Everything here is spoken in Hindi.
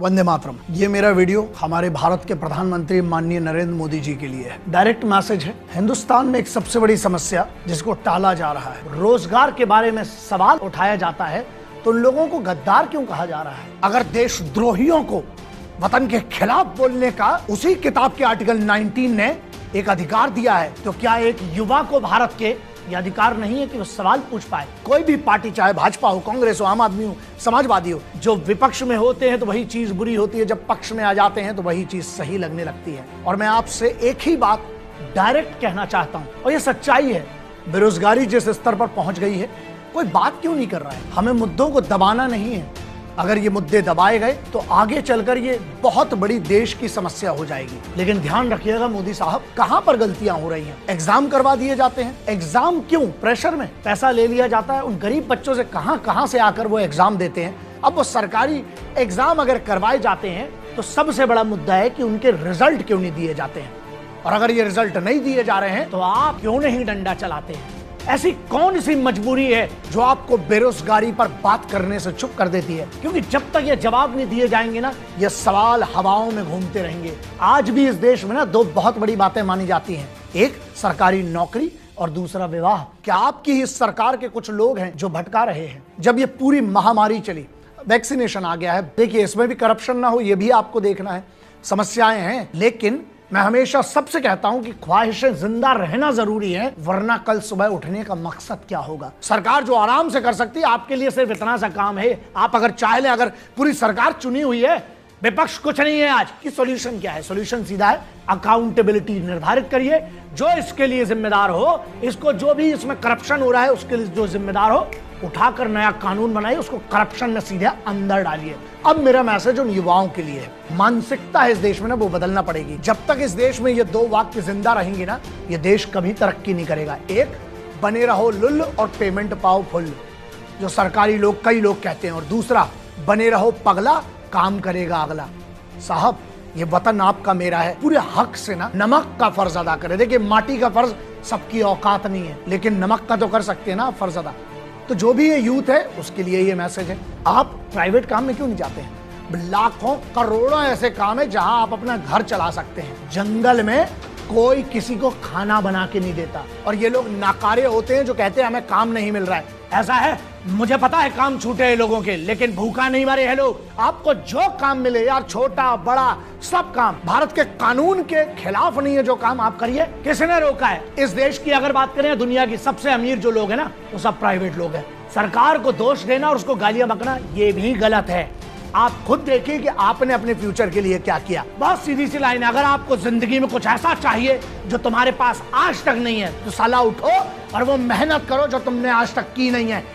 वंदे मातरम। ये मेरा वीडियो हमारे भारत के प्रधानमंत्री माननीय नरेंद्र मोदी जी के लिए है। डायरेक्ट मैसेज है। हिंदुस्तान में एक सबसे बड़ी समस्या जिसको टाला जा रहा है, रोजगार के बारे में सवाल उठाया जाता है तो उन लोगों को गद्दार क्यों कहा जा रहा है? अगर देशद्रोहियों को वतन के खिलाफ बोलने का उसी किताब के आर्टिकल 19 ने एक अधिकार दिया है, तो क्या एक युवा को भारत के ये अधिकार नहीं है कि वो सवाल पूछ पाए? कोई भी पार्टी, चाहे भाजपा हो, कांग्रेस हो, आम आदमी हो, समाजवादी हो, जो विपक्ष में होते हैं तो वही चीज बुरी होती है, जब पक्ष में आ जाते हैं तो वही चीज सही लगने लगती है। और मैं आपसे एक ही बात डायरेक्ट कहना चाहता हूं, और ये सच्चाई है, बेरोजगारी जिस स्तर पर पहुंच गई है, कोई बात क्यों नहीं कर रहा है? हमें मुद्दों को दबाना नहीं है। अगर ये मुद्दे दबाए गए तो आगे चलकर ये बहुत बड़ी देश की समस्या हो जाएगी। लेकिन ध्यान रखिएगा मोदी साहब, कहां पर गलतियां हो रही हैं? एग्जाम करवा दिए जाते हैं। एग्जाम क्यों? प्रेशर में पैसा ले लिया जाता है। उन गरीब बच्चों से कहां से आकर वो एग्जाम देते हैं। अब वो सरकारी एग्जाम अगर करवाए जाते हैं तो सबसे बड़ा मुद्दा है कि उनके रिजल्ट क्यों नहीं दिए जाते हैं। और अगर ये रिजल्ट नहीं दिए जा रहे हैं तो आप क्यों नहीं डंडा चलाते हैं? ऐसी कौन सी मजबूरी है जो आपको बेरोजगारी पर बात करने से चुप कर देती है? क्योंकि जब तक ये जवाब नहीं दिए जाएंगे ना, ये सवाल हवाओं में घूमते रहेंगे। आज भी इस देश में ना दो बहुत बड़ी बातें मानी जाती हैं, एक सरकारी नौकरी और दूसरा विवाह। क्या आपकी ही सरकार के कुछ लोग हैं जो भटका रहे हैं? जब ये पूरी महामारी चली, वैक्सीनेशन आ गया है, देखिए इसमें भी करप्शन ना हो ये भी आपको देखना है। समस्याएं हैं, लेकिन मैं हमेशा सबसे कहता हूं कि ख्वाहिशें जिंदा रहना जरूरी है, वरना कल सुबह उठने का मकसद क्या होगा? सरकार जो आराम से कर सकती है, आपके लिए सिर्फ इतना सा काम है, आप अगर चाह लें, अगर पूरी सरकार चुनी हुई है, विपक्ष कुछ नहीं है आज की, सॉल्यूशन क्या है? सॉल्यूशन सीधा है, अकाउंटेबिलिटी निर्धारित करिए। जो इसके लिए जिम्मेदार हो, इसको जो भी इसमें करप्शन हो रहा है उसके लिए जो जिम्मेदार हो, उठाकर नया कानून बनाइए, उसको करप्शन में सीधे अंदर डालिए। अब मेरा मैसेज उन युवाओं के लिए है, मानसिकता है इस देश में ना, वो बदलना पड़ेगी। जब तक इस देश में ये दो वाक्य जिंदा रहेंगे ना, ये देश कभी तरक्की नहीं करेगा। एक, बने रहो लुल और पेमेंट पाओ फुल, जो सरकारी लोग, कई लोग कहते हैं। और दूसरा, बने रहो पगला, काम करेगा अगला। साहब, ये वतन आपका मेरा है, पूरे हक से ना नमक का फर्ज अदा करें। देखिए, माटी का फर्ज सबकी औकात नहीं है, लेकिन नमक का तो कर सकते हैं ना फर्ज अदा। तो जो भी ये यूथ है उसके लिए ये मैसेज है, आप प्राइवेट काम में क्यों नहीं जाते हैं? लाखों करोड़ों ऐसे काम है जहां आप अपना घर चला सकते हैं। जंगल में कोई किसी को खाना बना के नहीं देता, और ये लोग नाकारे होते हैं जो कहते हैं हमें काम नहीं मिल रहा है। ऐसा है, मुझे पता है काम छूटे हैं लोगों के, लेकिन भूखा नहीं मरे हैं लोग। आपको जो काम मिले यार, छोटा बड़ा सब काम, भारत के कानून के खिलाफ नहीं है जो काम आप करिए। किसने रोका है? इस देश की अगर बात करें, दुनिया की सबसे अमीर जो लोग हैं ना, वो सब प्राइवेट लोग हैं। सरकार को दोष देना और उसको गालियां बकना ये भी गलत है। आप खुद देखिए कि आपने अपने फ्यूचर के लिए क्या किया। बहुत सीधी सी लाइन है, अगर आपको जिंदगी में कुछ ऐसा चाहिए जो तुम्हारे पास आज तक नहीं है, तो साला उठो और वो मेहनत करो जो तुमने आज तक की नहीं है।